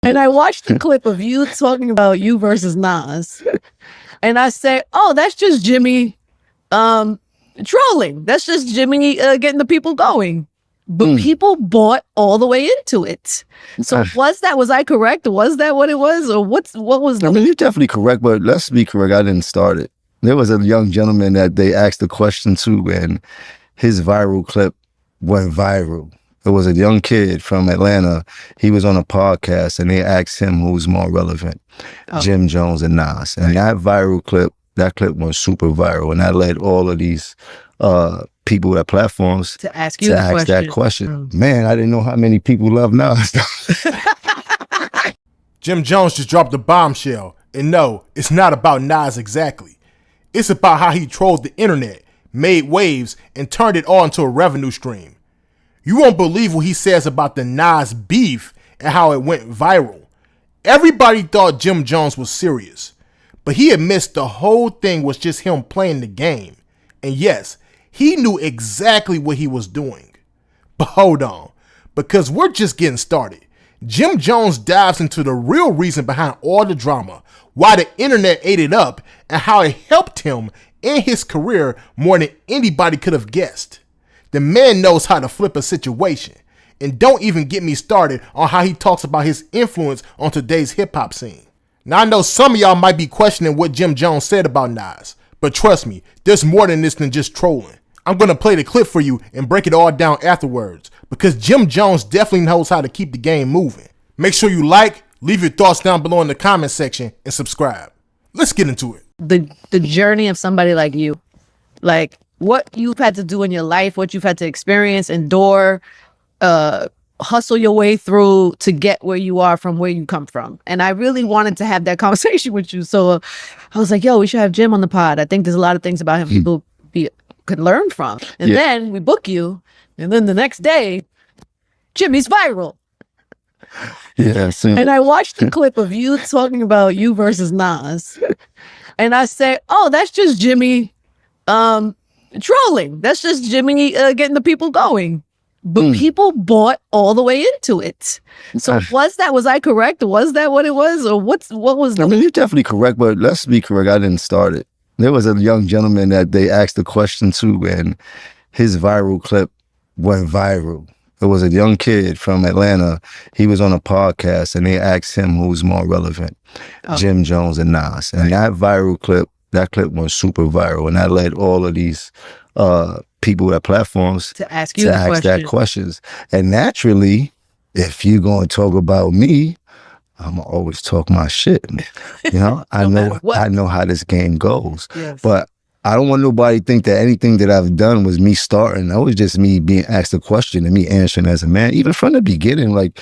And I watched the clip of you talking about you versus Nas. And I say, oh, that's just Jimmy trolling. That's just Jimmy getting the people going. But people bought all the way into it. So was I correct? Was that what it was? Or what was I mean, you're definitely correct, but let's be correct. I didn't start it. There was a young gentleman that they asked the question to, and his viral clip went viral. It was a young kid from Atlanta. He was on a podcast, and they asked him who's more relevant, Jim Jones and Nas. And that clip went super viral, and that led all of these people at platforms to ask that question. Man, I didn't know how many people love Nas. Jim Jones just dropped a bombshell. And no, it's not about Nas exactly. It's about how he trolled the internet, made waves, and turned it all into a revenue stream. You won't believe what he says about the Nas beef and how it went viral. Everybody thought Jim Jones was serious, but he admits the whole thing was just him playing the game. And yes, he knew exactly what he was doing. But hold on, because we're just getting started. Jim Jones dives into the real reason behind all the drama, why the internet ate it up, and how it helped him in his career more than anybody could have guessed. The man knows how to flip a situation. And don't even get me started on how he talks about his influence on today's hip-hop scene. Now I know some of y'all might be questioning what Jim Jones said about Nas, but trust me, there's more than this than just trolling. I'm going to play the clip for you and break it all down afterwards, because Jim Jones definitely knows how to keep the game moving. Make sure you like, leave your thoughts down below in the comment section, and subscribe. Let's get into it. The journey of somebody like you, like what you've had to do in your life, what you've had to experience, endure, hustle your way through to get where you are from where you come from. And I really wanted to have that conversation with you. So I was like, yo, we should have Jim on the pod. I think there's a lot of things about him people could learn from. And then we book you. And then the next day, Jimmy's viral. Yeah. And I watched the clip of you talking about you versus Nas. And I say, oh, that's just Jimmy trolling. That's just Jimmy getting the people going. But people bought all the way into it. So was I correct? Was that what it was? Or what was I mean, you're definitely correct, but let's be correct. I didn't start it. There was a young gentleman that they asked the question to, and his viral clip went viral. It was a young kid from Atlanta. He was on a podcast, and they asked him who's more relevant, Jim Jones and Nas. And that clip went super viral, and that led all of these people at platforms to ask that questions. And naturally, if you're going to talk about me, I'm gonna always talk my shit. You know, I know how this game goes. Yes. But I don't want nobody to think that anything that I've done was me starting. That was just me being asked a question and me answering as a man. Even from the beginning, like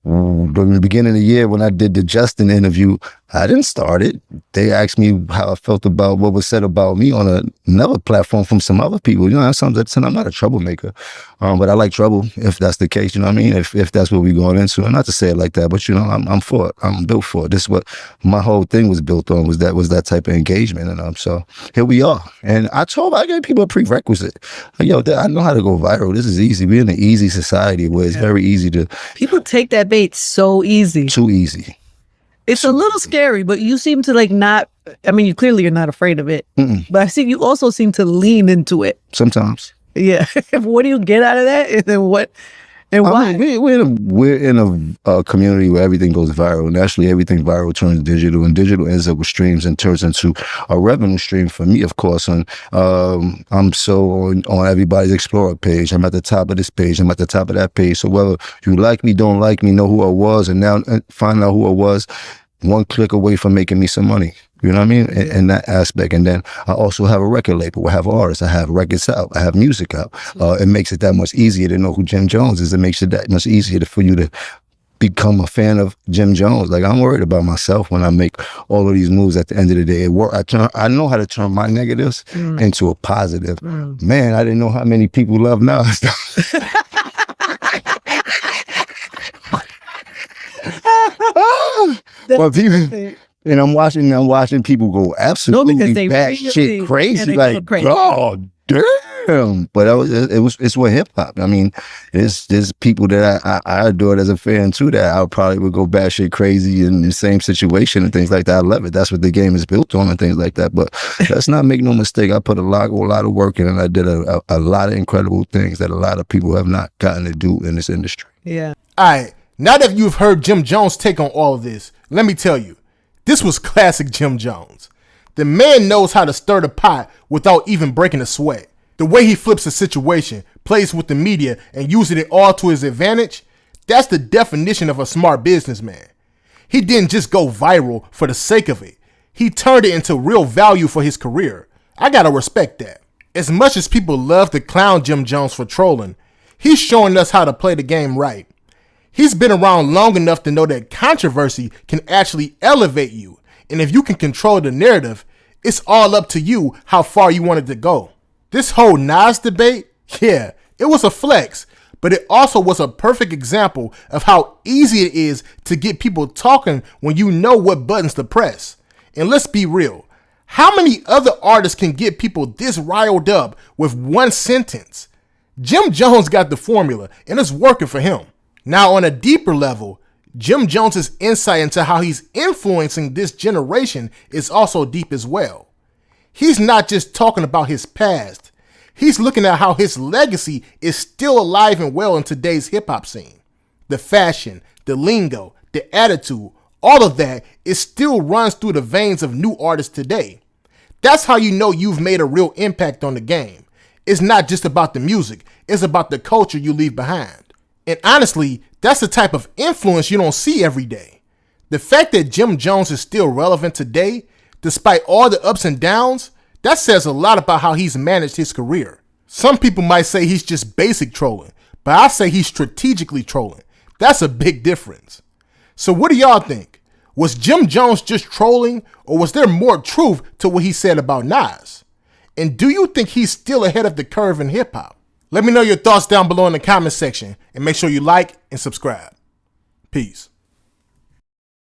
in the beginning of the year when I did the Justin interview, I didn't start it. They asked me how I felt about what was said about me on another platform from some other people. You know, sometimes I'm not a troublemaker, but I like trouble if that's the case. You know what I mean? If that's what we're going into, and not to say it like that, but you know, I'm for it. I'm built for it. This is what my whole thing was built on, was that type of engagement, and so here we are. And I gave people a prerequisite. Like, yo, I know how to go viral. This is easy. We're in an easy society where it's very easy to. People take that bait so easy. Too easy. It's a little scary, but you seem to not, I mean, you're not afraid of it, but I see you also seem to lean into it. Sometimes. Yeah. What do you get out of that? And then what, and why? Mean, we're in a community where everything goes viral. Naturally, everything viral turns digital, and digital ends up with streams and turns into a revenue stream for me, of course. And I'm so on everybody's Explorer page. I'm at the top of this page. I'm at the top of that page. So whether you like me, don't like me, know who I was, and now find out who I was, one click away from making me some money. You know what I mean? In that aspect. And then I also have a record label. I have artists. I have records out. I have music out. It makes it that much easier to know who Jim Jones is. It makes it that much easier for you to become a fan of Jim Jones. Like, I'm worried about myself when I make all of these moves. At the end of the day, I know how to turn my negatives into a positive. Man, I didn't know how many people love Nas. Well, people, and I'm watching people go absolutely batshit crazy. Like, oh, damn. But it's with hip hop. I mean, there's people that I adored as a fan too that I probably would go batshit crazy in the same situation and things like that. I love it. That's what the game is built on and things like that. But let's not make no mistake. I put a lot of work in, and I did a lot of incredible things that a lot of people have not gotten to do in this industry. Yeah. All right, now that you've heard Jim Jones' take on all of this, let me tell you, this was classic Jim Jones. The man knows how to stir the pot without even breaking a sweat. The way he flips a situation, plays with the media, and using it all to his advantage, that's the definition of a smart businessman. He didn't just go viral for the sake of it. He turned it into real value for his career. I gotta respect that. As much as people love to clown Jim Jones for trolling, he's showing us how to play the game right. He's been around long enough to know that controversy can actually elevate you. And if you can control the narrative, it's all up to you how far you want it to go. This whole Nas debate, yeah, it was a flex, but it also was a perfect example of how easy it is to get people talking when you know what buttons to press. And let's be real, how many other artists can get people this riled up with one sentence? Jim Jones got the formula, and it's working for him. Now, on a deeper level, Jim Jones's insight into how he's influencing this generation is also deep as well. He's not just talking about his past. He's looking at how his legacy is still alive and well in today's hip-hop scene. The fashion, the lingo, the attitude, all of that, it still runs through the veins of new artists today. That's how you know you've made a real impact on the game. It's not just about the music, it's about the culture you leave behind. And honestly, that's the type of influence you don't see every day. The fact that Jim Jones is still relevant today, despite all the ups and downs, that says a lot about how he's managed his career. Some people might say he's just basic trolling, but I say he's strategically trolling. That's a big difference. So what do y'all think? Was Jim Jones just trolling, or was there more truth to what he said about Nas? And do you think he's still ahead of the curve in hip hop? Let me know your thoughts down below in the comment section, and make sure you like and subscribe. Peace.